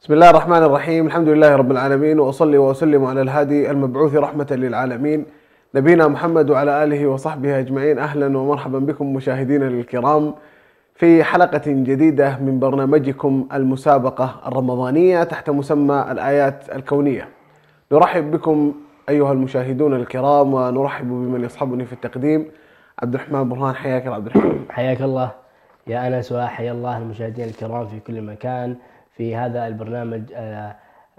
بسم الله الرحمن الرحيم. الحمد لله رب العالمين، وأصلي وأسلم على الهادي المبعوث رحمة للعالمين نبينا محمد وعلى آله وصحبه أجمعين. أهلا ومرحبا بكم مشاهدينا الكرام في حلقة جديدة من برنامجكم المسابقة الرمضانية تحت مسمى الآيات الكونية. نرحب بكم أيها المشاهدون الكرام، ونرحب بمن يصحبني في التقديم عبد الرحمن برهان. حياك الله عبد الرحمن. حياك الله يا أنس، وحيا الله المشاهدين الكرام في كل مكان في هذا البرنامج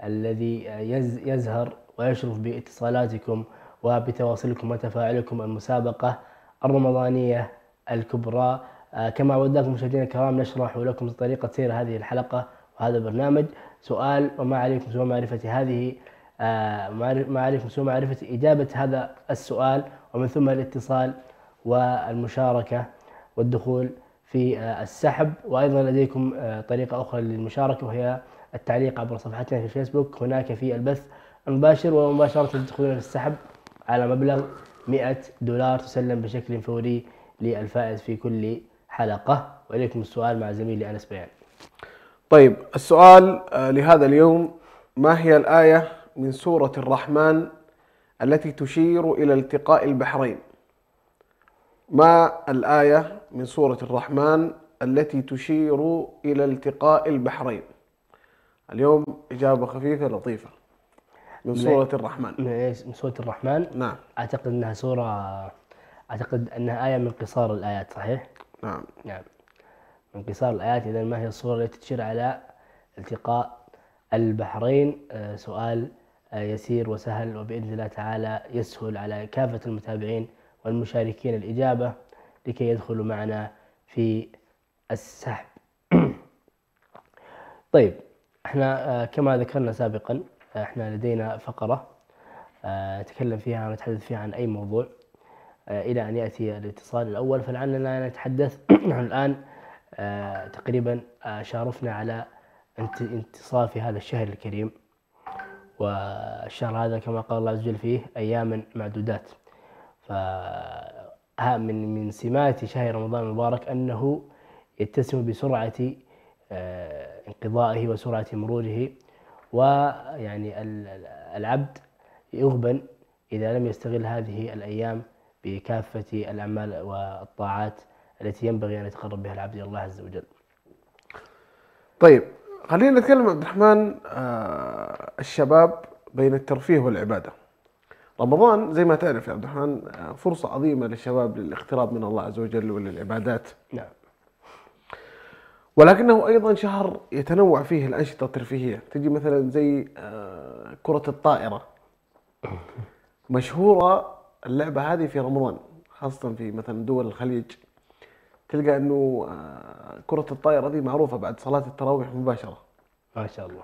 الذي يزهر ويشرف باتصالاتكم وبتواصلكم وتفاعلكم، المسابقة الرمضانية الكبرى. كما عودناكم مشاهدينا الكرام نشرح لكم طريقة سير هذه الحلقة وهذا البرنامج. سؤال وما عليكم سوى معرفة ما عليكم سوى معرفة إجابة هذا السؤال، ومن ثم الاتصال والمشاركة والدخول في السحب. وأيضا لديكم طريقة أخرى للمشاركة، وهي التعليق عبر صفحتنا في الفيسبوك هناك في البث المباشر، ومباشرة تدخلون في السحب على مبلغ $100 تسلم بشكل فوري للفائز في كل حلقة. وإليكم السؤال مع زميلي أنس بيان. طيب، السؤال لهذا اليوم: ما هي الآية من سورة الرحمن التي تشير إلى التقاء البحرين؟ ما الآية من سورة الرحمن التي تشير إلى التقاء البحرين؟ اليوم إجابة خفيفة لطيفة من سورة الرحمن. من سورة الرحمن. نعم. أعتقد أنها آية من قصار الآيات، صحيح؟ نعم. من قصار الآيات. إذا ما هي الصورة التي تشير على التقاء البحرين؟ سؤال يسير وسهل، وبإذن الله تعالى يسهل على كافة المتابعين والمشاركين الإجابة لكي يدخلوا معنا في السحب. طيب، احنا كما ذكرنا سابقا، احنا لدينا فقرة نتكلم فيها ونتحدث فيها عن أي موضوع إلى أن يأتي الاتصال الأول. فلعلنا نتحدث نحن الآن تقريبا شارفنا على انتصاف هذا الشهر الكريم، والشهر هذا كما قال الله عز وجل فيه أيام معدودات. من سمات شهر رمضان المبارك أنه يتسم بسرعة انقضائه وسرعة مروره، ويعني العبد يغبن إذا لم يستغل هذه الأيام بكافة الأعمال والطاعات التي ينبغي أن يتقرب بها العبد إلى الله عز وجل. طيب، خلينا نتكلم عبد الرحمن. الشباب بين الترفيه والعبادة. رمضان زي ما تعرف يا عبد الرحمن فرصة عظيمة للشباب للاقتراب من الله عز وجل وللعبادات. نعم. ولكنه أيضا شهر يتنوع فيه الأنشطة الترفيهية. تجي مثلا زي كرة الطائرة، مشهورة اللعبة هذه في رمضان، خاصة في مثلا دول الخليج. تلقى أنه كرة الطائرة دي معروفة بعد صلاة التراويح مباشرة، ما شاء الله.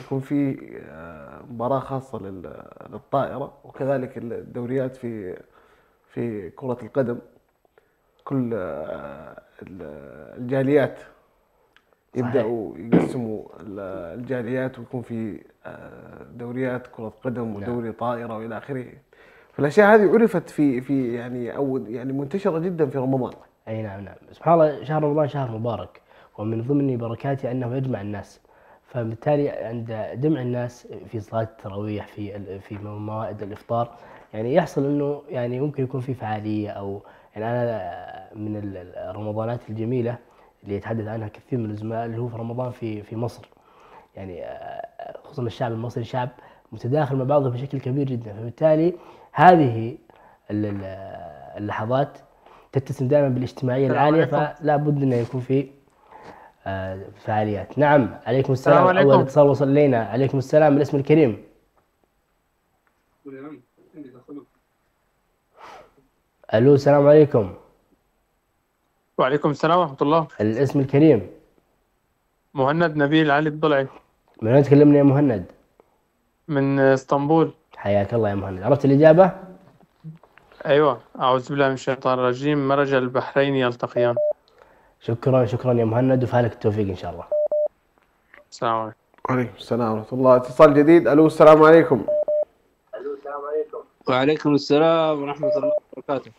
يكون في مباراة خاصة للطائرة، وكذلك الدوريات في كرة القدم. كل الجاليات يبدأوا يقسموا الجاليات، ويكون في دوريات كرة قدم ودوري طائرة وإلى آخره. فالأشياء هذه عرفت في يعني منتشرة جدا في رمضان. أي نعم. سبحان الله، شهر رمضان شهر مبارك، ومن ضمن بركاته أنه يجمع الناس. فبالتالي عند جمع الناس في صلاة التراويح في موائد الإفطار، يعني يحصل أنه يعني ممكن يكون في فعالية، أو يعني أنا من الرمضانات الجميلة اللي يتحدث عنها كثير من الزملاء اللي هو في رمضان في مصر. يعني خصوصا الشعب المصري شعب متداخل مع بعضه بشكل كبير جدا، فبالتالي هذه اللحظات تتسم دائما بالاجتماعية العالية، فلا بد أن يكون في فعاليات. نعم. عليكم السلام. أول اتصال وصل إلينا. عليكم السلام. الاسم الكريم. ألو، السلام عليكم. وعليكم السلام ورحمة الله. الاسم الكريم. مهند نبيل علي الضلعي. من وين تكلمني يا مهند؟ من اسطنبول. حياك الله يا مهند. عرفت الإجابة؟ أيوة. أعوذ بالله من الشيطان الرجيم. مرج البحرين يلتقيان. شكرا يا مهند، وفالك التوفيق إن شاء الله. السلام عليكم. وعليكم السلام ورحمة الله. اتصال جديد. ألو، السلام عليكم. وعليكم السلام ورحمة الله وبركاته.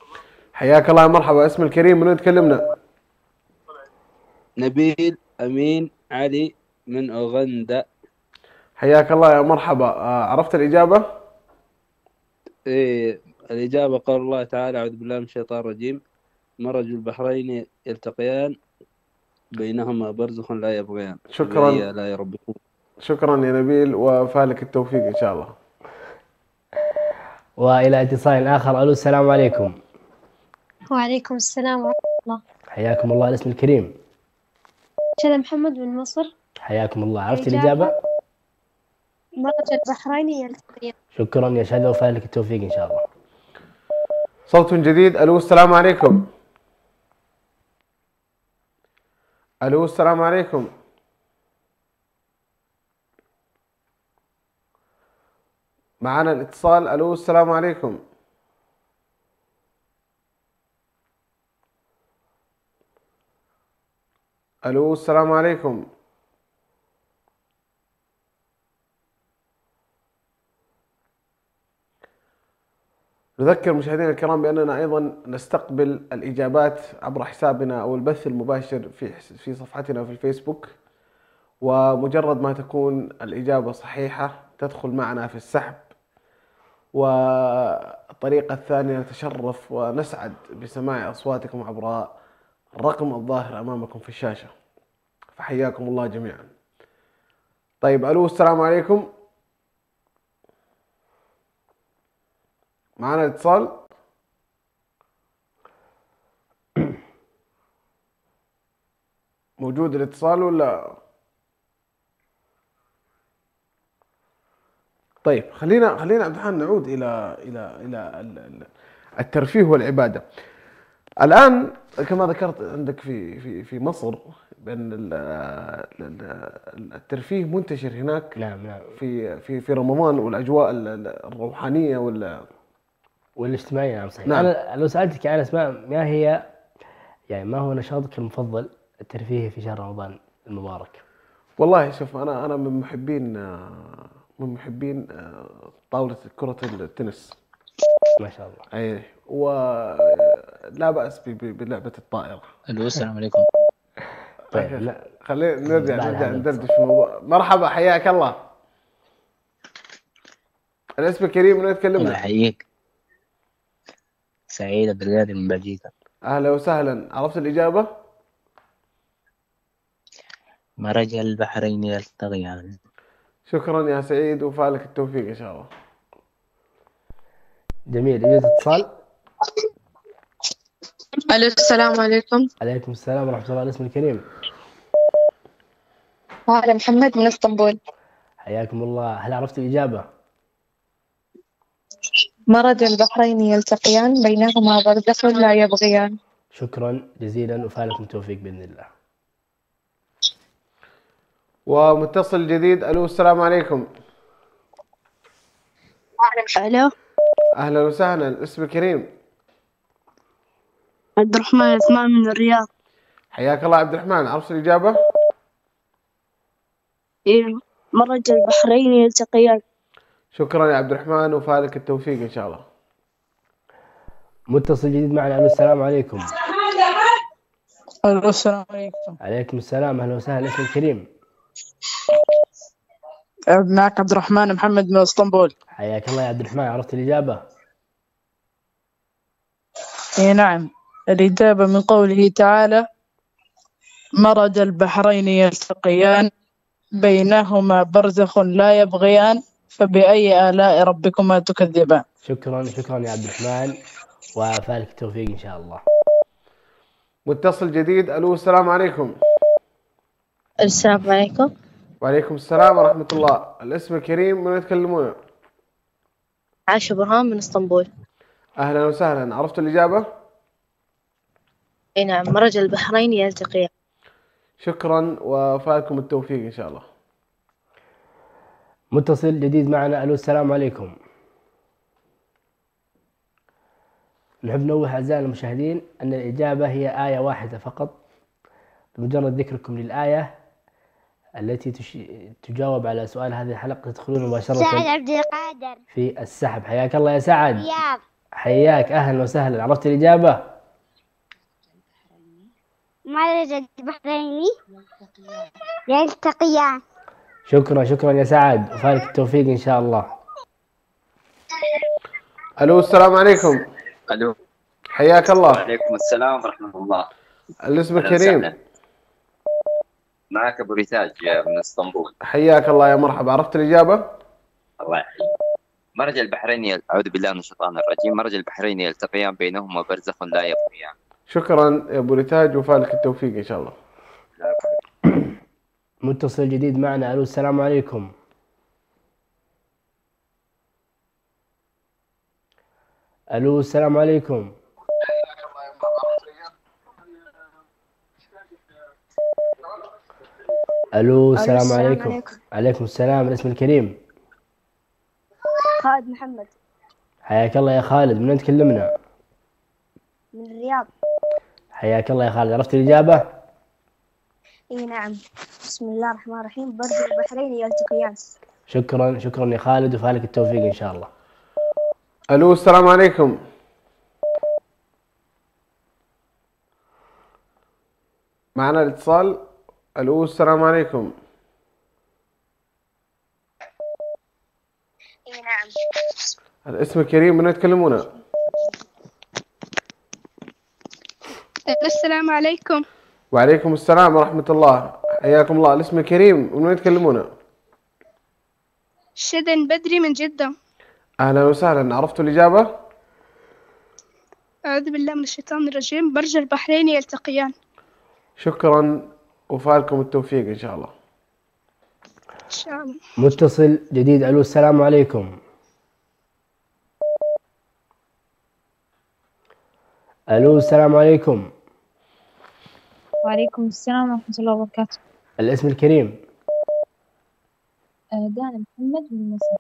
حياك الله، مرحبا. اسم الكريم، من وين تكلمنا؟ نبيل أمين علي من أوغندا. حياك الله يا مرحبا. عرفت الإجابة؟ إيه، الإجابة قول الله تعالى: أعوذ بالله من الشيطان الرجيم، مرج البحرين يلتقيان بينهما برزخ لا يبغيان شكرا. فبأي آلاء ربكم. شكرا يا نبيل، وفالك التوفيق إن شاء الله. وإلى اتصال آخر. ألو السلام عليكم. وعليكم السلام ورحمة الله. حياكم الله. الاسم الكريم؟ شذى محمد من مصر. حياكم الله. عرفت الإجابة؟ مرج البحرين يلتقيان. شكرا يا شذى، وفالك التوفيق إن شاء الله. صوت جديد. ألو السلام عليكم. ألو السلام عليكم. معنا الاتصال. ألو السلام عليكم. ألو السلام عليكم. نذكر مشاهدينا الكرام بأننا أيضا نستقبل الإجابات عبر حسابنا أو البث المباشر في صفحتنا في الفيسبوك، ومجرد ما تكون الإجابة صحيحة تدخل معنا في السحب. والطريقة الثانية نتشرف ونسعد بسماع أصواتكم عبر الرقم الظاهر أمامكم في الشاشة، فحياكم الله جميعا. طيب، ألو السلام عليكم. معنا اتصال. موجود الاتصال ولا؟ طيب، خلينا عبد الرحمن نعود الى الترفيه والعباده. الان كما ذكرت عندك في مصر بان الترفيه منتشر هناك. نعم. في رمضان، والاجواء الروحانيه والاجتماعية. نعم صحيح. نعم. أنا لو سألتك عن أسماء، ما هو نشاطك المفضل الترفيهي في شهر رمضان المبارك؟ والله شوف، انا من محبين طاولة كرة التنس. ما شاء الله. اي، ولا بأس بلعبة الطائرة. الو السلام عليكم. طيب، خلينا نرجع بعد هذا ندردش في الموضوع. مرحبا، حياك الله. الاسم كريم، من الله يتكلمنا؟ يحييك. سعيد عبد القادر من بلجيكا. اهلا وسهلا. عرفت الإجابة؟ مرج البحرين يلتقيان. شكرا يا سعيد، وفالك التوفيق ان شاء الله. جميل. يوجد اتصال. ألو السلام عليكم. عليكم السلام ورحمة الله. الاسم الكريم؟ هلا محمد من اسطنبول. حياكم الله. هل عرفت الإجابة؟ مرج البحرين يلتقيان بينهما برزخ لا يبغيان. شكرا جزيلا، وفالكم التوفيق بإذن الله. ومتصل جديد. الو السلام عليكم. ألو. اهلا وسهلا. الاسم الكريم؟ عبد الرحمن عثمان من الرياض. حياك الله عبد الرحمن. عرفت الإجابة؟ إيه، مرج البحرين يلتقيان. شكرا يا عبد الرحمن، وفالك التوفيق ان شاء الله. متصل جديد معنا. ألو السلام عليكم. الو السلام عليكم. عليكم السلام. أهلا وسهلا. الاسم الكريم؟ معك عبد الرحمن محمد من اسطنبول. حياك الله يا عبد الرحمن. عرفت الإجابة؟ اي نعم، الإجابة من قوله تعالى: مرج البحرين يلتقيان بينهما برزخ لا يبغيان فبأي آلاء ربكما تكذبان. شكرا يا عبد الرحمن، وفالك التوفيق إن شاء الله. متصل جديد. الو السلام عليكم. السلام عليكم. وعليكم السلام ورحمة الله. الاسم الكريم، من يتكلمون؟ عائشة برهان من اسطنبول. اهلا وسهلا. عرفت الإجابة؟ اي نعم، مرج البحرين يلتقيان. شكرا، وفالكم التوفيق ان شاء الله. متصل جديد معنا. ألو السلام عليكم. نحب نوه أعزائنا المشاهدين أن الإجابة هي آية واحدة فقط. بمجرد ذكركم للآية التي تجاوب على سؤال هذه الحلقة تدخلون مباشرة سعد عبد القادر في السحب. حياك الله يا سعد. رياض. حياك، أهلا وسهلا. عرفت الإجابة؟ مرج البحرين يلتقيان. شكرا شكرا يا سعد، وفالك التوفيق إن شاء الله. الو السلام عليكم. الو. حياك الله. وعليكم السلام ورحمه الله. الاسم أهلاً الكريم. وسهلاً. معك ابو ريتاج من اسطنبول. حياك الله يا مرحبا. عرفت الاجابه؟ الله يحييك. مرج البحرين، اعوذ بالله من الشيطان الرجيم، مرج البحرين يلتقيان بينهما برزخ لا يبغيان. شكرا يا ابو ريتاج، وفالك التوفيق ان شاء الله. متصل جديد معنا. الو السلام عليكم. الو السلام عليكم. الو السلام عليكم. عليكم السلام. الاسم الكريم. خالد محمد. حياك الله يا خالد، من أين تكلمنا؟ من الرياض. حياك الله يا خالد. عرفت الإجابة؟ اي نعم. بسم الله الرحمن الرحيم. برج البحرين يلتقيان. شكرا شكرا يا خالد، وفالك التوفيق إن شاء الله. الو السلام عليكم. معنا الاتصال. الو السلام عليكم. اي نعم. الاسم الكريم، من يتكلمون؟ السلام عليكم. وعليكم السلام ورحمة الله. حياكم الله. الاسم الكريم، ومن يتكلمون؟ شدن بدري من جدة. أهلا وسهلا. عرفتوا الإجابة؟ أعوذ بالله من الشيطان الرجيم. برج البحرين يلتقيان. شكرا، وفالكم التوفيق إن شاء الله. إن شاء الله. متصل جديد. الو السلام عليكم. الو السلام عليكم. وعليكم السلام ورحمة الله وبركاته. الاسم الكريم. دانا محمد من مصر.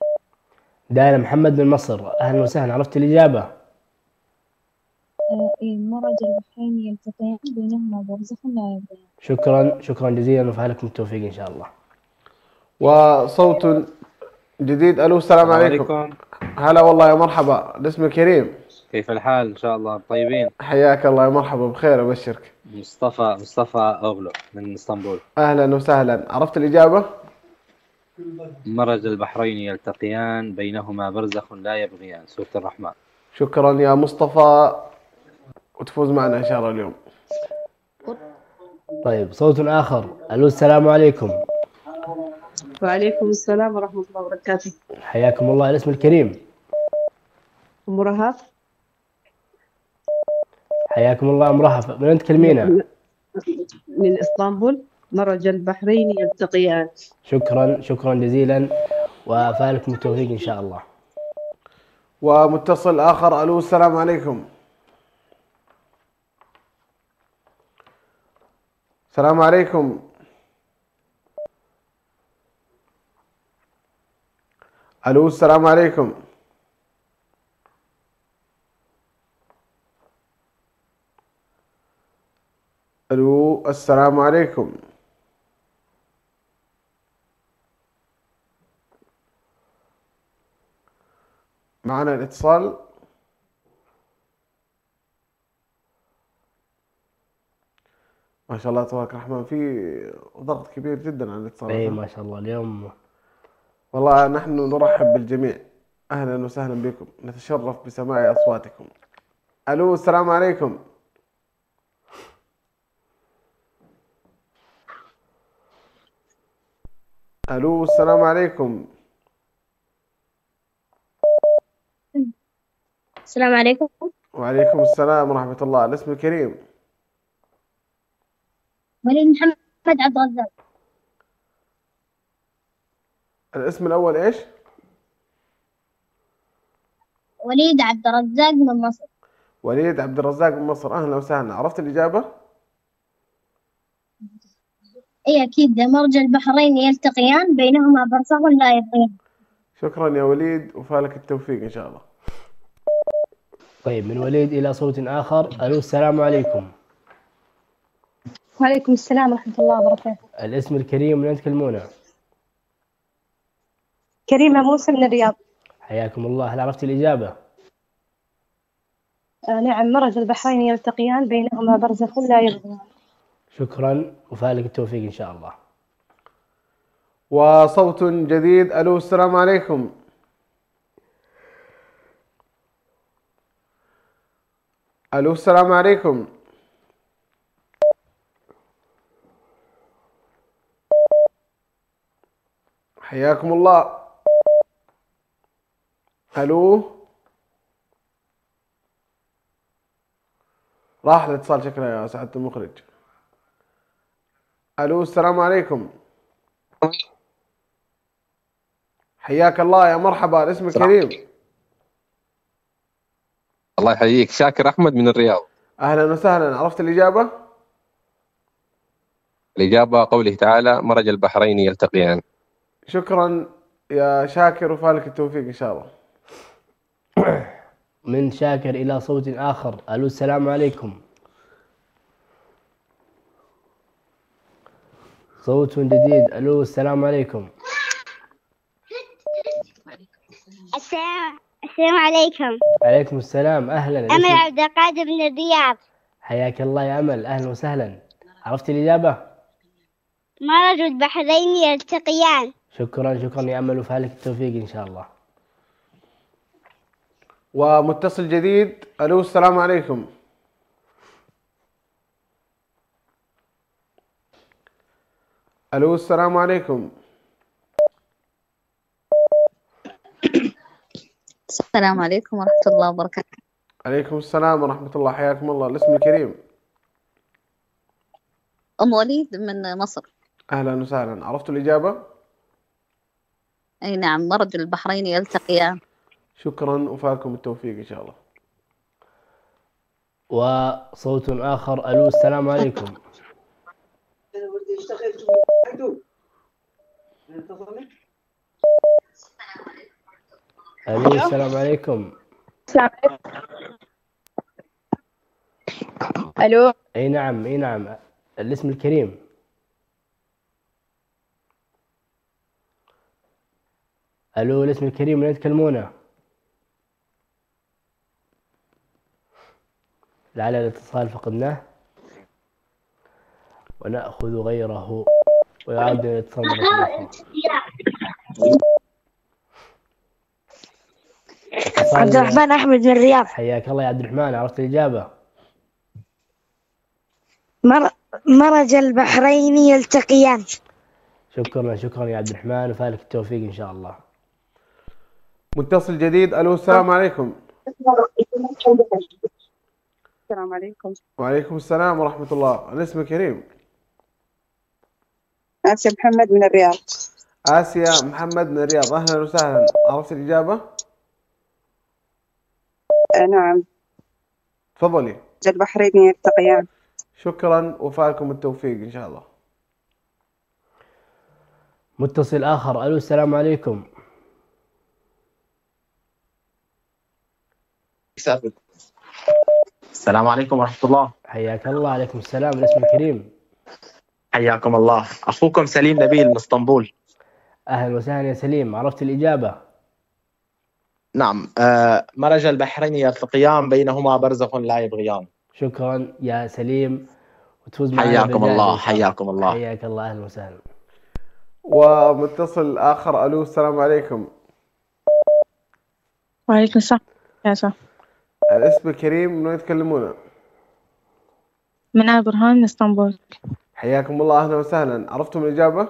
دانا محمد من مصر، أهلا وسهلا. عرفت الإجابة؟ مرج البحرين يلتقيان بينهما برزخ لا يبغيان. شكرا شكرا جزيلا، وفالكم التوفيق إن شاء الله. وصوت جديد. ألو السلام عليكم. هلا والله يا مرحبا. الاسم الكريم. كيف الحال؟ إن شاء الله طيبين. حياك الله يا مرحبا. بخير أبشرك. مصطفى أغلو من اسطنبول. أهلا وسهلا. عرفت الإجابة؟ مرج البحرين يلتقيان بينهما برزخ لا يبغيان، سورة الرحمن. شكرا يا مصطفى، وتفوز معنا إن شاء الله اليوم. طيب صوت آخر. ألو السلام عليكم. وعليكم السلام ورحمة الله وبركاته. حياكم الله. الاسم الكريم. أم رهف. حياكم الله أم رهف، من أنت تكلمينا؟ من اسطنبول. مرج البحرين يلتقيان. شكرا شكرا جزيلا، وفالكم التوفيق إن شاء الله. ومتصل آخر. ألو السلام عليكم. السلام عليكم. ألو السلام عليكم. ألو السلام عليكم. معنا الاتصال. ما شاء الله تبارك الرحمن، في ضغط كبير جدا على الاتصالات. اي ما شاء الله اليوم. والله نحن نرحب بالجميع، اهلا وسهلا بكم، نتشرف بسماع اصواتكم. الو السلام عليكم. الو السلام عليكم. السلام عليكم. وعليكم السلام ورحمة الله. الاسم الكريم. وليد محمد عبد الرزاق. الاسم الأول إيش؟ وليد عبد الرزاق من مصر. وليد عبد الرزاق من مصر، أهلا وسهلا. عرفت الإجابة؟ اي اكيد. مرج البحرين يلتقيان بينهما برزخ لا يبغيان. شكرا يا وليد، وفالك التوفيق إن شاء الله. طيب من وليد إلى صوت آخر. ألو السلام عليكم. وعليكم السلام ورحمة الله وبركاته. الاسم الكريم، من أين تكلمونا؟ كريمة موسى من الرياض. حياكم الله. هل عرفت الإجابة؟ نعم. مرج البحرين يلتقيان بينهما برزخ لا يبغيان. شكرا، وفالك التوفيق إن شاء الله. وصوت جديد. ألو السلام عليكم. ألو السلام عليكم. حياكم الله. ألو، راح الاتصال شكله يا سعادة المخرج. ألو السلام عليكم. حياك الله، يا مرحبا، اسمك كريم. الله يحييك، شاكر أحمد من الرياض. أهلا وسهلا، عرفت الإجابة؟ الإجابة قوله تعالى مرج البحرين يلتقيان. شكرا يا شاكر، وفالك التوفيق إن شاء الله. من شاكر إلى صوت آخر. ألو السلام عليكم. صوت جديد. ألو السلام عليكم. السلام عليكم. عليكم السلام. أهلا. أمل عبد القادر من الرياض. حياك الله يا أمل، أهلا وسهلا. عرفت الإجابة؟ مرج البحرين يلتقيان. شكرا يا أمل، وفالك التوفيق إن شاء الله. ومتصل جديد. ألو السلام عليكم. ألو السلام عليكم. السلام عليكم ورحمة الله وبركاته. عليكم السلام ورحمة الله، حياكم الله. الاسم الكريم؟ أم وليد من مصر. أهلا وسهلا، عرفتوا الإجابة؟ أي نعم، مرج البحرين يلتقيان. شكرا، وفاكم التوفيق إن شاء الله. وصوت آخر. ألو السلام عليكم. ألو السلام عليكم. السلام عليكم. ألو. أي نعم. الاسم الكريم؟ ألو، الاسم الكريم، من يتكلمونه؟ لعل الاتصال فقدناه ونأخذ غيره ويعاد الاتصال مرة أخرى. عبد الرحمن أحمد من الرياض. حياك الله يا عبد الرحمن، عرفت الإجابة؟ مرج البحرين يلتقيان. شكرا يا عبد الرحمن، وفالك التوفيق إن شاء الله. متصل جديد. ألو السلام عليكم. السلام عليكم. وعليكم السلام ورحمة الله. الاسم كريم؟ آسيا محمد من الرياض. آسيا محمد من الرياض، أهلا وسهلا. عرفت الإجابة؟ نعم. تفضلي. البحرين يلتقيان. شكرا، وفاكم التوفيق إن شاء الله. متصل آخر. ألو السلام عليكم. السلام عليكم ورحمة الله. حياك الله. عليكم السلام. الاسم الكريم؟ حياكم الله، أخوكم سليم نبيل من اسطنبول. أهلا وسهلا يا سليم، عرفت الإجابة؟ نعم، مرج البحرين يلتقيان بينهما برزخ لا يبغيان. شكرا يا سليم، وتفوز معنا حياكم الله. حياكم الله. حياك الله، أهلا وسهلا. ومتصل آخر. ألو السلام عليكم. وعليكم السلام. يا سلام. الاسم الكريم، من وين يتكلمون؟ منى برهان من اسطنبول. حياكم الله، أهلا وسهلا. عرفتم الإجابة؟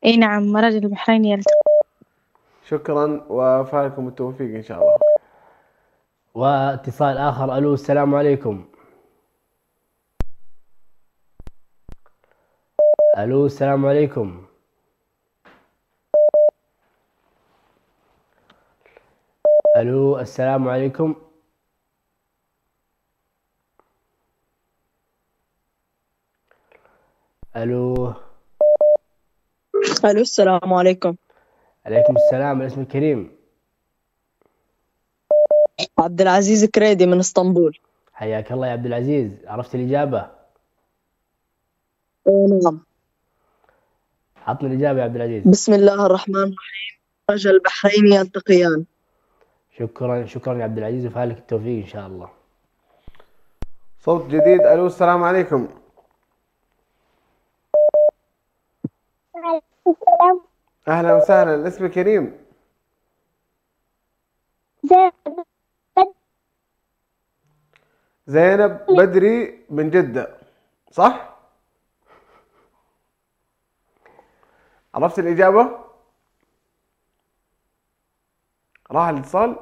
أي نعم، مرج البحرين يلتقيان. شكرا، وفالكم التوفيق إن شاء الله. واتصال آخر. ألو السلام عليكم. ألو السلام عليكم. ألو السلام عليكم. ألو. ألو السلام عليكم. عليكم السلام. الاسم الكريم؟ عبد العزيز كريدي من اسطنبول. حياك الله يا عبد العزيز، عرفت الإجابة؟ نعم. عطنا الإجابة يا عبد العزيز. بسم الله الرحمن الرحيم، مرج البحرين يلتقيان. شكرا يا عبد العزيز، وفالك التوفيق إن شاء الله. صوت جديد. ألو السلام عليكم. السلام. أهلا وسهلا. الاسم كريم. زينب بدري من جدة، صح؟ عرفت الإجابة؟ راح الاتصال؟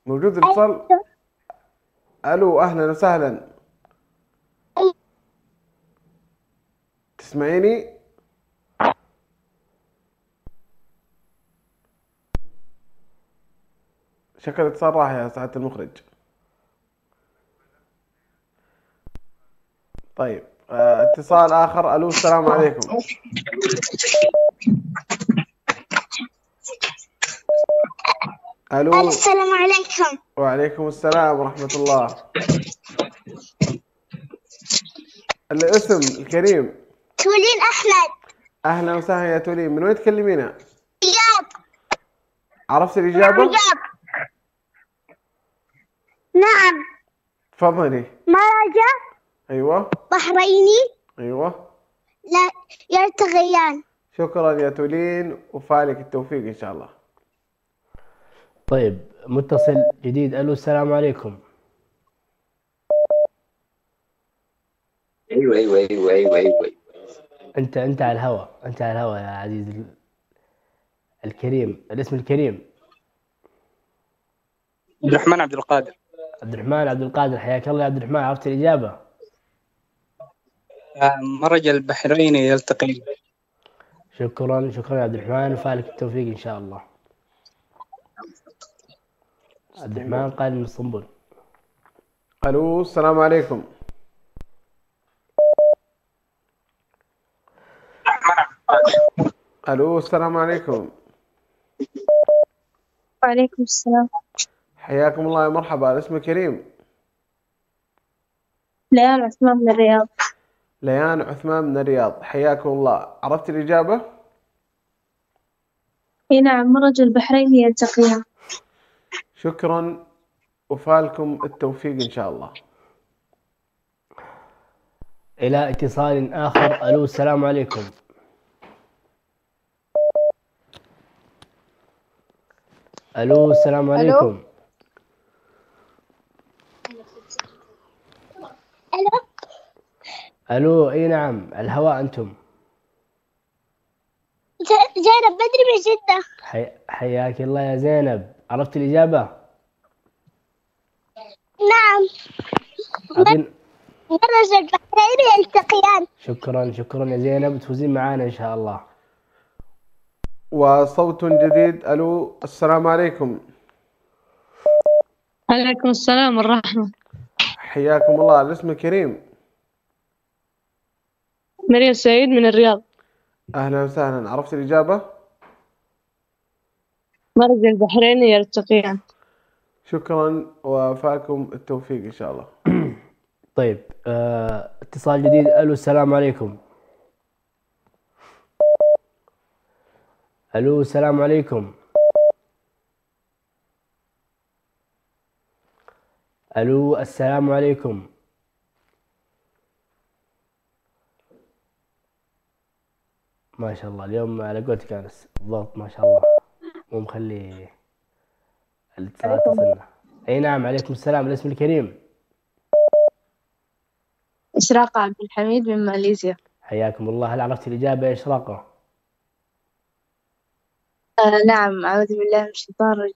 موجود الاتصال؟ ألو، أهلا وسهلا. تسمعيني؟ شكل الاتصال راح يا سعادة المخرج. طيب اتصال آخر. ألو، السلام عليكم. ألو. السلام عليكم. وعليكم السلام ورحمة الله. الاسم الكريم. تولين أحمد. أهلا وسهلا يا تولين. من وين تكلمينا؟ رياض. عرفت الإجابة؟ رياض. نعم. تفضلي. مرج أيوة. بحريني أيوة. لا يلتقيان. شكرا يا تولين، وفالك التوفيق إن شاء الله. طيب متصل جديد. ألو، السلام عليكم. ايوه. أنت على الهواء، أنت على الهواء يا عزيزي الكريم. الاسم الكريم. عبد الرحمن عبد القادر. عبد الرحمن عبد القادر، حياك الله يا عبد الرحمن. عرفت الإجابة؟ مرج البحرين يلتقيان. شكرا يا عبد الرحمن، وفالك التوفيق إن شاء الله. عبد الرحمن قال من اسطنبول. ألو، السلام عليكم. ألو، السلام عليكم. وعليكم السلام. حياكم الله يا مرحبا. الاسم كريم. ليان عثمان من الرياض. ليان عثمان من الرياض، حياكم الله. عرفت الإجابة؟ اي نعم، مرج البحرين يلتقيان. شكرا، وفالكم التوفيق إن شاء الله. إلى اتصال آخر. ألو، السلام عليكم. ألو، السلام عليكم. ألو، أي نعم، الهواء أنتم. زينب بدري من جدة. حياك الله يا زينب. عرفت الإجابة؟ نعم. مرج البحرين يلتقيان. شكرا يا زينب، تفوزين معانا إن شاء الله. وصوت جديد. ألو، السلام عليكم. عليكم السلام والرحمة. حياكم الله. الاسم الكريم. مريم سعيد من الرياض. أهلا وسهلا. عرفت الإجابة؟ مرج البحرين يلتقيان. شكرا، وفاكم التوفيق إن شاء الله. طيب اتصال جديد. ألو، السلام عليكم. ألو، السلام عليكم. ألو، السلام عليكم. ما شاء الله اليوم على قولتك أنس الضغط ما شاء الله مو مخلي الاتصالات تصلنا. أي نعم، عليكم السلام. الاسم الكريم. إشراقة عبد الحميد من ماليزيا. حياكم الله. هل عرفت الإجابة يا إشراقة؟ نعم. أعوذ بالله من الشيطان الرجيم.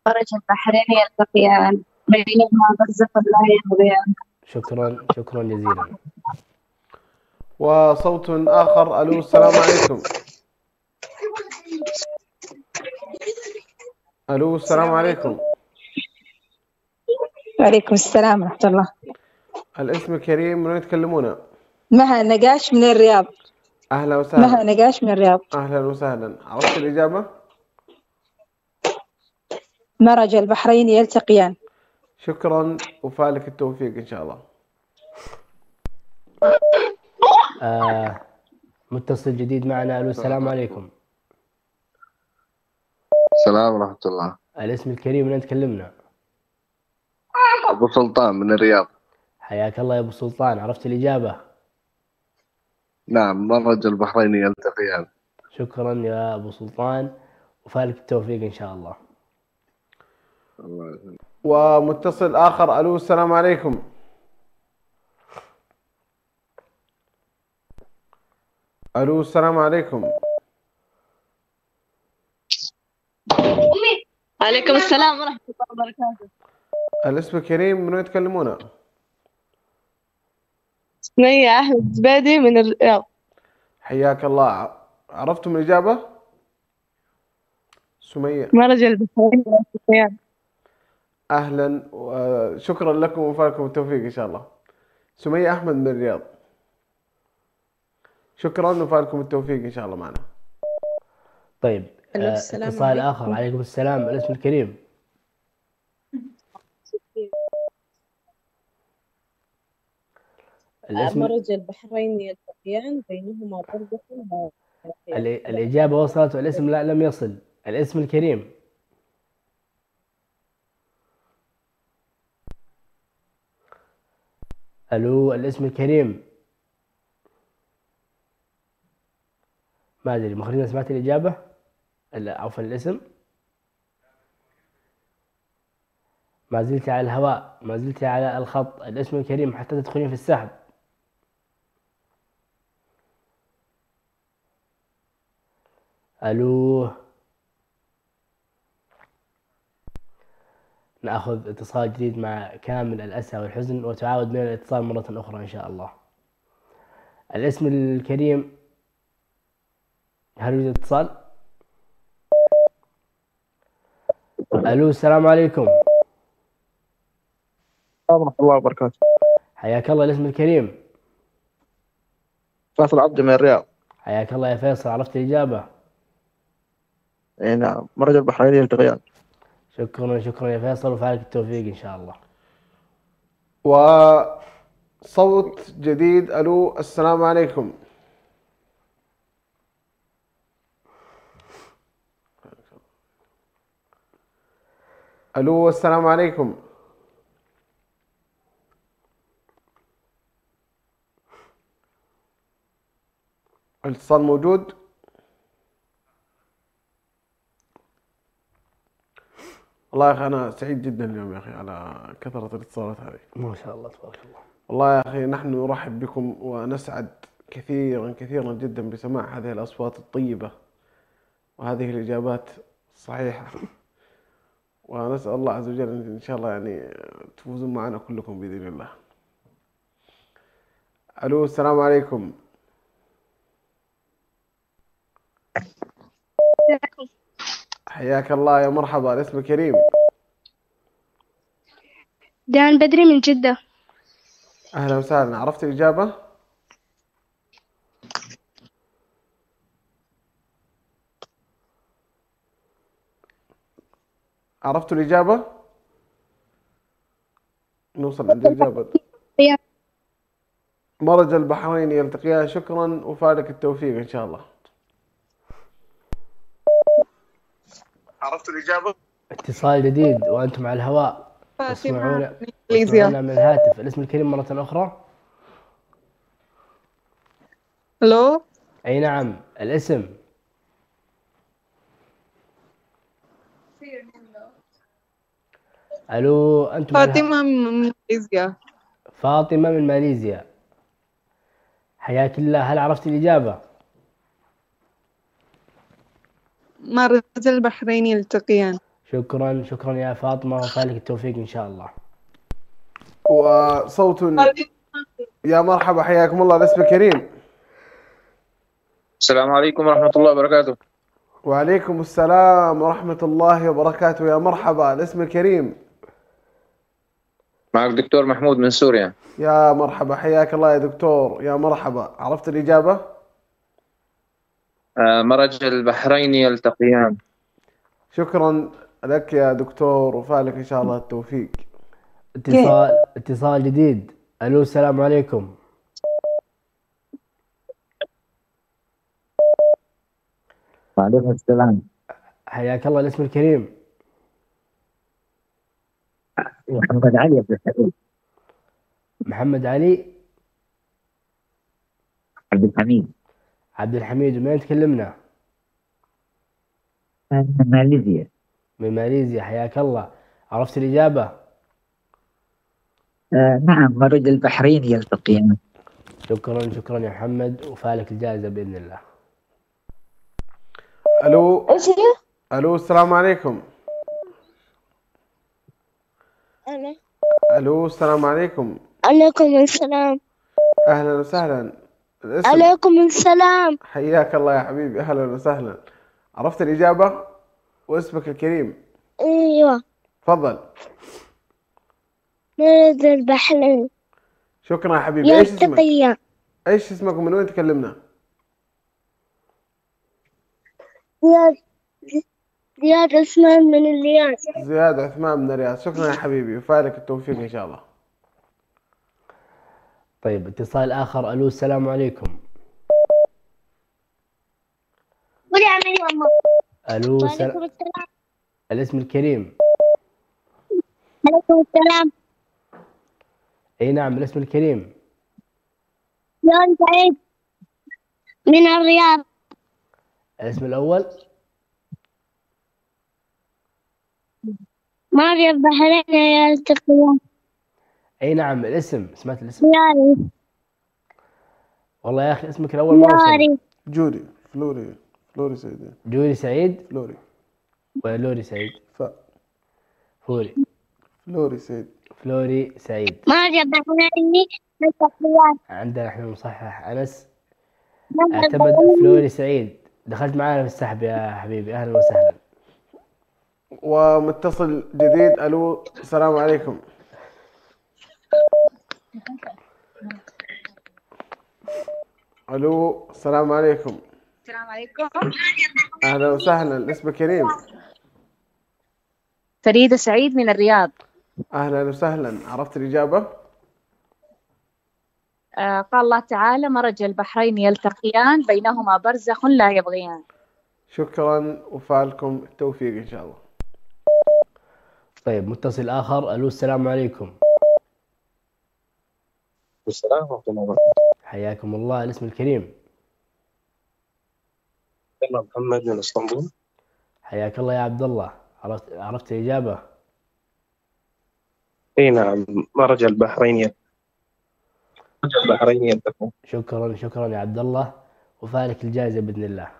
مرج البحرين يلتقيان بينهما برزخ لا يبغيان. شكرا جزيلا. وصوت آخر. ألو، السلام عليكم. ألو، السلام عليكم. وعليكم السلام ورحمة الله. الاسم كريم. من وين تكلمونا؟ مها نقاش من الرياض. أهلا وسهلا. مها نقاش من الرياض. أهلا وسهلا. عرفت الإجابة؟ مرج البحرين يلتقيان. شكرا، وفالك التوفيق إن شاء الله. متصل جديد معنا. ألو، السلام عليكم. السلام ورحمة الله. الاسم الكريم. من تكلمنا؟ أبو سلطان من الرياض. حياك الله يا أبو سلطان. عرفت الإجابة؟ نعم، مرج البحرين يلتقيان. شكرا يا أبو سلطان، وفالك التوفيق إن شاء الله. ومتصل آخر. ألو، السلام عليكم. ألو، السلام عليكم. عليكم السلام ورحمة الله وبركاته. الاسم الكريم، من وين يتكلمون؟ سمية أحمد زبيدي من الرياض. حياك الله. عرفتم الإجابة؟ سمية. مرج البحرين يلتقيان. أهلا وشكرا لكم وفالكم التوفيق إن شاء الله. سمية أحمد من الرياض، شكرا وفالكم التوفيق إن شاء الله معنا. طيب، اتصال آخر. عليكم السلام، الاسم الكريم. مرج البحرين يلتقيان بينهما برزخ لا يبغيان. الإجابة وصلت والاسم لا لم يصل. الاسم الكريم. ألو، الاسم الكريم. ما أدري، مخرجنا سمعت الإجابة؟ عفوا، الاسم. ما زلت على الهواء، ما زلت على الخط. الاسم الكريم حتى تدخلين في السحب. ألو، نأخذ اتصال جديد مع كامل الأسى والحزن، وتعاود بنا الاتصال مرة أخرى إن شاء الله. الاسم الكريم، هل يوجد اتصال؟ ألو، السلام عليكم. ورحمة الله وبركاته. حياك الله. الاسم الكريم. فيصل عبد من الرياض. حياك الله يا فيصل، عرفت الإجابة؟ اي نعم، مرج البحرين يلتقيان. شكرا شكرا يا فيصل، وفالك التوفيق إن شاء الله. وصوت جديد. ألو، السلام عليكم. ألو، السلام عليكم. الاتصال موجود؟ والله يا أخي أنا سعيد جدا اليوم يا أخي على كثرة الاتصالات هذه. ما شاء الله تبارك الله. والله يا أخي نحن نرحب بكم ونسعد كثيرا كثيرا جدا بسماع هذه الأصوات الطيبة وهذه الإجابات الصحيحة، ونسأل الله عز وجل إن شاء الله يعني تفوزون معنا كلكم بإذن الله. ألو، السلام عليكم. حياك الله يا مرحبا. الاسم الكريم. دان بدري من جدة. أهلا وسهلا. عرفت الإجابة؟ عرفتوا الإجابة؟ نوصل عند الإجابة. مرج البحرين يلتقيان. شكرا وفالك التوفيق إن شاء الله. عرفتوا الإجابة؟ اتصال جديد وأنتم على الهواء. اسمعونا من الهاتف. الاسم الكريم مرة أخرى. ألو. أي نعم، الاسم. ألو، أنتم فاطمة من ماليزيا. فاطمة من ماليزيا، حياك الله. هل عرفت الإجابة؟ مرج البحرين يلتقيان. شكرا شكرا يا فاطمة، وفالك التوفيق إن شاء الله. وصوت. يا مرحبا، حياكم الله. الاسم الكريم. السلام عليكم ورحمة الله وبركاته. وعليكم السلام ورحمة الله وبركاته. يا مرحبا. الاسم الكريم. معك دكتور محمود من سوريا. يا مرحبا، حياك الله يا دكتور. يا مرحبا. عرفت الإجابة؟ مرج البحرين يلتقيان. شكرا لك يا دكتور وفالك إن شاء الله التوفيق. اتصال جديد. ألو، السلام عليكم. وعليكم السلام. حياك الله. الاسم الكريم. محمد علي عبد الحميد. محمد علي عبد الحميد. عبد الحميد، ومن أين تكلمنا؟ من ماليزيا. من ماليزيا، حياك الله. عرفت الإجابة؟ نعم، مرج البحرين يلتقيان. شكرا يا محمد، وفالك الجائزة بإذن الله. الو ايش هي؟ الو السلام عليكم. أنا. الو السلام عليكم. عليكم السلام. اهلا وسهلا. الاسم؟ عليكم السلام. حياك الله يا حبيبي، اهلا وسهلا. عرفت الإجابة واسمك الكريم؟ ايوه. تفضل. مرج البحرين شكرا يا حبيبي. ايش اسمك؟ يلتقيان. ايش اسمك ومن وين تكلمنا؟ زياد عثمان من الرياض. زياد عثمان من الرياض. شكرا يا حبيبي، وفالك التوفيق ان شاء الله. طيب، اتصال آخر. ألو السلام عليكم. قولي عمي ماما. ألو وعليكم السلام. الاسم الكريم. عليكم السلام. أي نعم، الاسم الكريم. يون سعيد من الرياض. الاسم الأول. مرج البحرين يلتقيان. أي نعم، الاسم. سمعت الاسم؟ ياري. والله يا أخي اسمك الأول ما وصل. ياري. جوري. فلوري سعيد. جوري سعيد فلوري ولا لوري سعيد؟ فوري. فلوري سعيد. مرج البحرين يلتقيان. عندنا احنا مصحح أنس اعتمد فلوري سعيد. دخلت معانا في السحب يا حبيبي، أهلا وسهلا. ومتصل جديد. الو السلام عليكم. الو السلام عليكم. السلام عليكم. اهلا وسهلا. الاسم كريم. فريدة سعيد من الرياض. اهلا وسهلا. عرفت الإجابة؟ قال الله تعالى مرج البحرين يلتقيان بينهما برزخ لا يبغيان. شكرا، وفالكم التوفيق ان شاء الله. طيب، متصل آخر. ألو السلام عليكم. السلام ورحمة الله وبركاته. حياكم الله. الاسم الكريم. أنا محمد من اسطنبول. حياك الله يا عبد الله. عرفت الإجابة؟ اي نعم، مرج البحرين يلتقيان. شكرا يا عبد الله، وفالك الجائزة بإذن الله.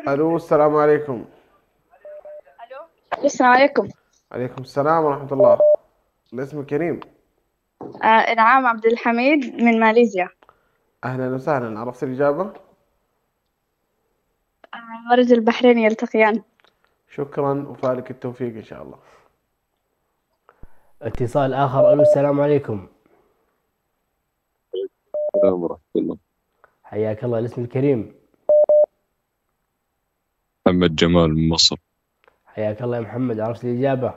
الو السلام عليكم. السلام عليكم. عليكم السلام ورحمة الله. الاسم الكريم. إنعام عبد الحميد من ماليزيا. أهلا وسهلا. عرفت الإجابة؟ مرج البحرين يلتقيان. شكرا، وفالك التوفيق إن شاء الله. اتصال آخر. ألو السلام عليكم. السلام ورحمة الله. حياك الله. الاسم الكريم. محمد جمال من مصر. حياك الله يا محمد. عرفت الإجابة؟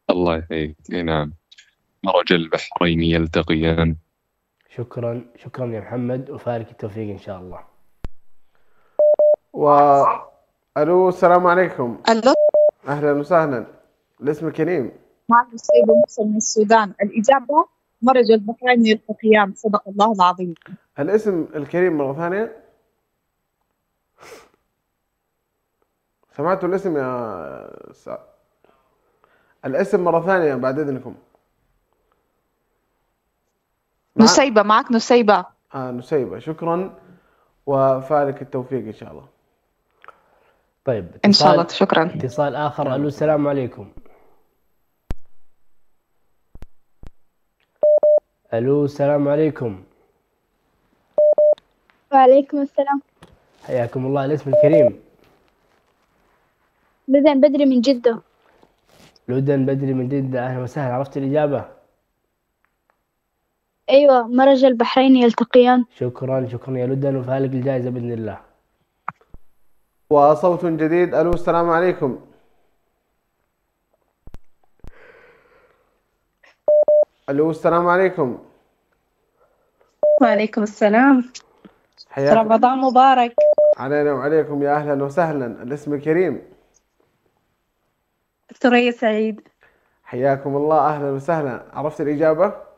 الله يحييك. اي نعم، مرج البحرين يلتقيان. شكرا يا محمد، وفالك التوفيق إن شاء الله. ألو السلام عليكم. ألو. أهلا وسهلا. الاسم الكريم. معك نسيبة موسى من السودان. الإجابة مرج البحرين يلتقيان. صدق الله العظيم. الاسم الكريم مرة ثانية. سمعتوا الاسم يا الاسم مرة ثانية بعد إذنكم. نسيبة. معك نسيبة. نسيبة. شكرا، وفالك التوفيق إن شاء الله. طيب، إن شاء الله. شكرا. اتصال آخر. ألو السلام عليكم. ألو السلام عليكم. وعليكم السلام. حياكم الله. الاسم الكريم. بدن بدري من جدة. لودن بدري من جدة. أهلا وسهلا. عرفت الإجابة؟ أيوة، مرج البحرين يلتقيان. شكرا يا لودن، وفالك الجائزة بإذن الله. وصوت جديد. ألو السلام عليكم. ألو السلام عليكم. وعليكم السلام. حياكم. رمضان مبارك علينا وعليكم. يا أهلا وسهلا. الاسم الكريم. ثريا سعيد. حياكم الله. أهلا وسهلا. عرفت الإجابة؟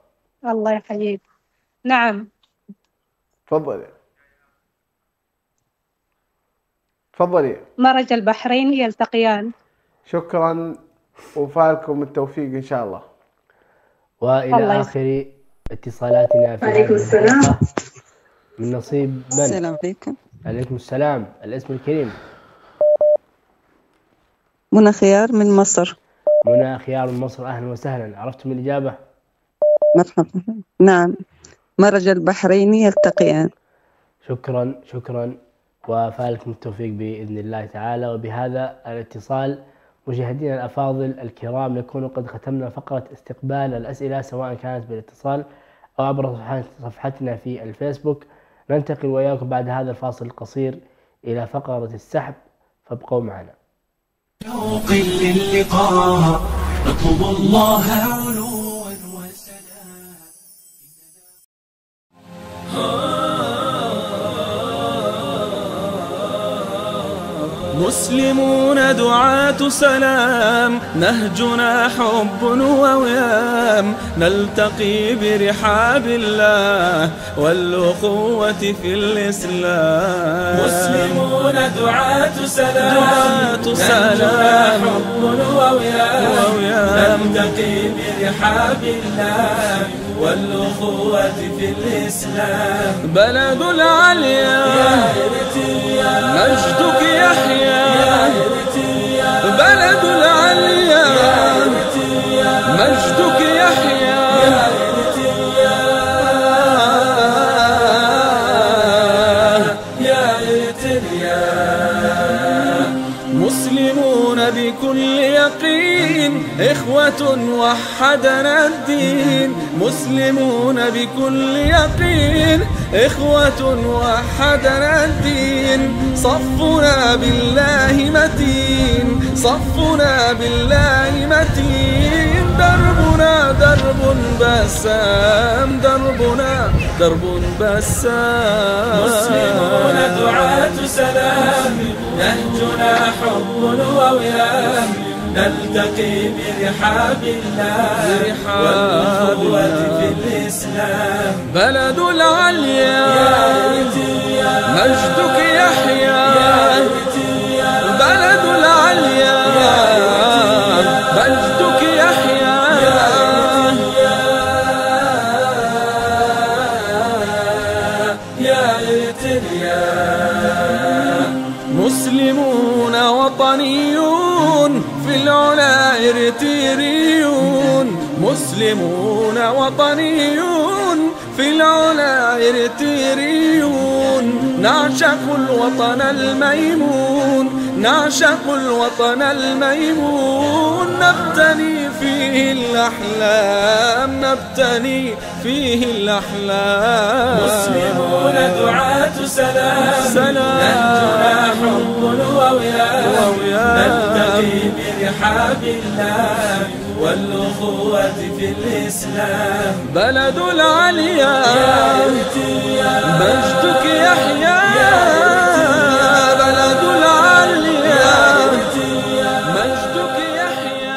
الله يحييك. نعم. تفضلي. تفضلي. مرج البحرين يلتقيان. شكرا وفالكم التوفيق إن شاء الله. وإلى آخر اتصالاتنا في هذه الحلقة من نصيب من؟ السلام عليكم. عليكم السلام. الاسم الكريم؟ منى خيار من مصر. منى خيار من مصر، أهلا وسهلا. عرفتم الإجابة؟ مرحبا. نعم، مرج البحرين يلتقيان. شكرا شكرا وفالكم التوفيق بإذن الله تعالى. وبهذا الاتصال مشاهدينا الأفاضل الكرام نكون قد ختمنا فقرة استقبال الأسئلة سواء كانت بالاتصال أو عبر صفحتنا في الفيسبوك. ننتقل وإياكم بعد هذا الفاصل القصير إلى فقرة السحب، فابقوا معنا. شوق للقاء نطلب الله علوا وسلام. مسلمون دعاة سلام، نهجنا حب ووئام، نلتقي برحاب الله والأخوة في الإسلام. مسلمون دعاة سلام، نهجنا حب ووئام، نلتقي برحاب الله والأخوة في الإسلام. بلد العليا مجدك يحيى، بلد العليا مجدك يحيى، يا إرتريا. مسلمون بكل يقين إخوة وحدنا الدين، مسلمون بكل يقين إخوة وحدنا الدين. صفنا بالله متين، صفنا بالله متين. دربنا درب بسام، دربنا درب بسام. مسلمون دعاة سلام، نهجنا حب ووئام، نلتقي برحاب الله والأخوة في الإسلام. بلد العليا مجدك يحيى، بلد العليا مجدك يحيى، يا إرتريا. مسلمون وطنيون في العلا إرتريون، مسلمون وطنيون في العلا إرتريون. نعشق الوطن الميمون، نعشق الوطن الميمون. نبتني فيه الأحلام، نبتني فيه الأحلام. مسلمون دعاة سلام، نهجنا حب ووئام، نلتقي برحاب الله والأخوة في الإسلام. بلد العليا مجدك يحيى، بلد العليا مجدك يحيى.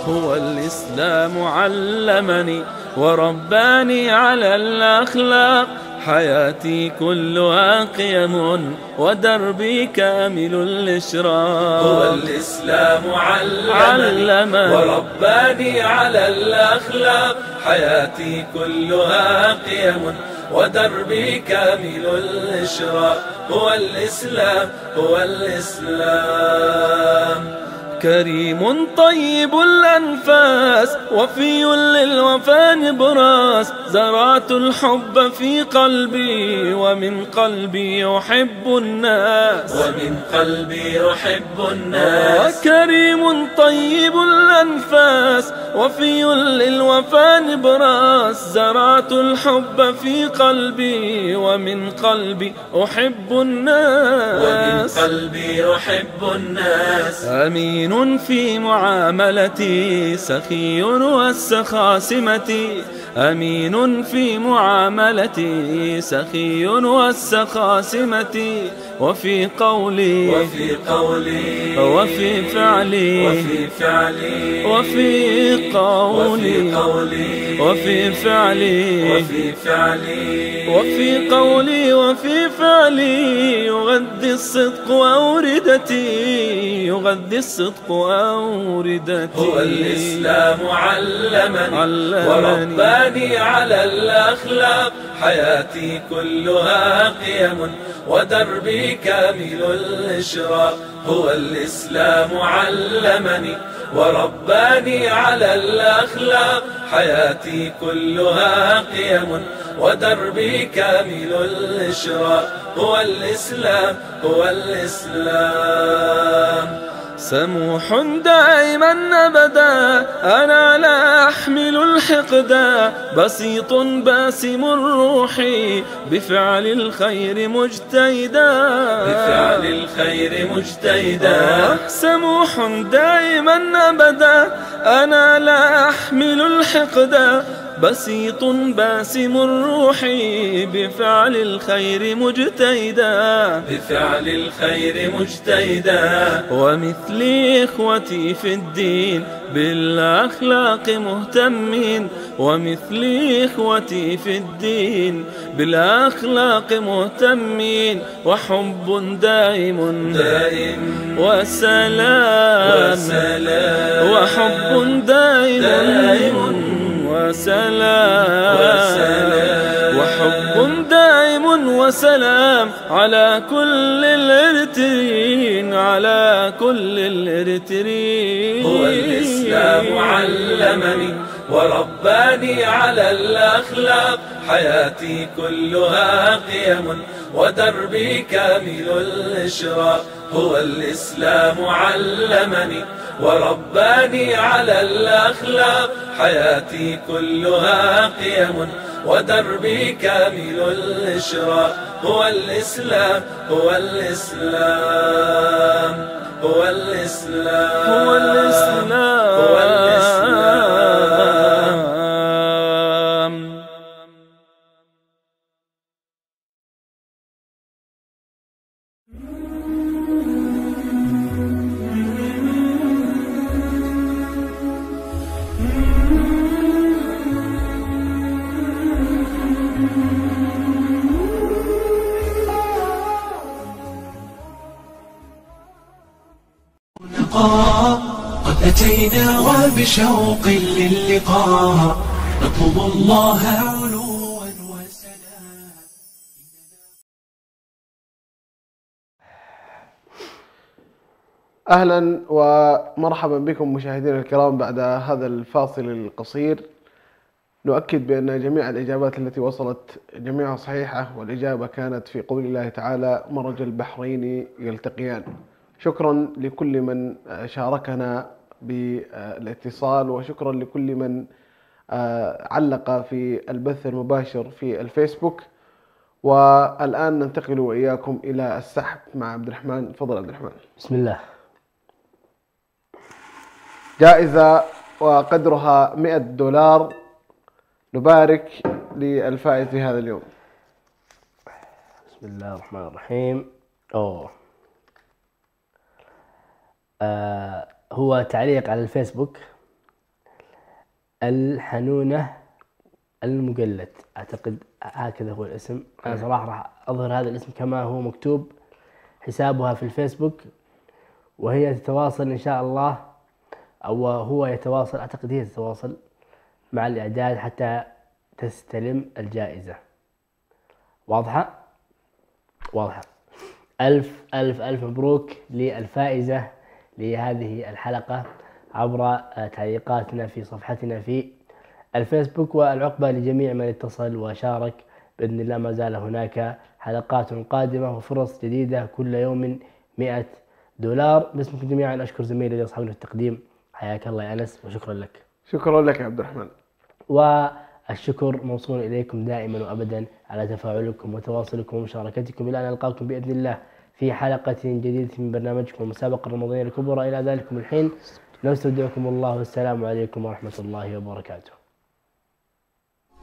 هو الإسلام علمني ورباني على الأخلاق، حياتي كلها قيم ودربي كامل الإشراق. هو الإسلام علمني ورباني على الأخلاق، حياتي كلها قيم ودربي كامل الإشراق. هو الإسلام، هو الإسلام. كريم طيب الأنفاس، وفي للوفاء نبراس، زرعت الحب في قلبي ومن قلبي أحب الناس ومن قلبي أحب الناس كريم طيب الأنفاس وفي للوفا نبراس زرعت الحب في قلبي ومن قلبي أحب الناس ومن قلبي أحب الناس أمين في معاملتي سخي والسخا سمتي أمين في معاملتي سخي والسخا سمتي وفي قولي وفي قولي وفي فعلي وفي فعلي وفي قولي وفي فعلي وفي فعلي وفي قولي وفي فعلي يغذي الصدق أوردتي يغذي الصدق أوردتي هو الإسلام علمني ورباني على الأخلاق حياتي كلها قيم ودربي كامل الإشراق هو الإسلام علمني ورباني على الأخلاق حياتي كلها قيم ودربي كامل الإشراق هو الإسلام هو الإسلام سموح دائما أبدا أنا لا أحمل الحقدا بسيط باسم الروح بفعل الخير مجتهدا بفعل الخير مجتهدا سموح دائما أبدا أنا لا أحمل الحقدا بسيط باسم الروح بفعل الخير مجتهدا بفعل الخير مجتهدا ومثلي إخوتي في الدين بالأخلاق مهتمين ومثلي إخوتي في الدين بالأخلاق مهتمين وحب دائم وسلام وحب دائم وسلام وحب دائم وسلام على كل الارترين على كل الارترين هو الإسلام علمني ورباني على الأخلاق حياتي كلها قيم ودربي كامل الإشراق هو الإسلام علمني ورباني على الأخلاق حياتي كلها قيم ودربي كامل الإشراق هو الإسلام هو الإسلام هو الإسلام هو الإسلام هو الإسلام قد أتينا وبشوق للقاء نطلب الله علوا وسلام. أهلا ومرحبا بكم مشاهدينا الكرام. بعد هذا الفاصل القصير نؤكد بأن جميع الإجابات التي وصلت جميعها صحيحة، والإجابة كانت في قول الله تعالى مرج البحرين يلتقيان. شكرا لكل من شاركنا بالاتصال، وشكرا لكل من علق في البث المباشر في الفيسبوك. والآن ننتقل وإياكم إلى السحب مع عبد الرحمن. تفضل عبد الرحمن. بسم الله. جائزة وقدرها $100. نبارك للفائز في هذا اليوم. بسم الله الرحمن الرحيم. هو تعليق على الفيسبوك الحنونة المقلد، أعتقد هكذا هو الاسم. أنا صراحة راح أظهر هذا الاسم كما هو مكتوب. حسابها في الفيسبوك، وهي تتواصل إن شاء الله، أو هو يتواصل، أعتقد هي تتواصل مع الإعداد حتى تستلم الجائزة. واضحة؟ واضحة. ألف ألف ألف مبروك للفائزة لهذه الحلقة عبر تعليقاتنا في صفحتنا في الفيسبوك. والعقبة لجميع من اتصل وشارك. بإذن الله ما زال هناك حلقات قادمة وفرص جديدة كل يوم $100. باسمكم جميعا أشكر زميلي اللي أصحابنا في التقديم، حياك الله يا أنس وشكرا لك. شكرا لك يا عبد الرحمن. والشكر موصول إليكم دائما وأبدا على تفاعلكم وتواصلكم ومشاركتكم. إلى أن نلقاكم بإذن الله في حلقة جديدة من برنامجكم المسابقة الرمضانية الكبرى. إلى ذلكم الحين نستودعكم الله والسلام عليكم ورحمة الله وبركاته.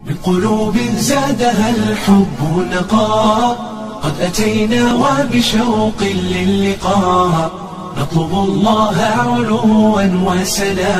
من قلوب زادها الحب نقاء قد أتينا وبشوق للقاء نطلب الله علوا وسنا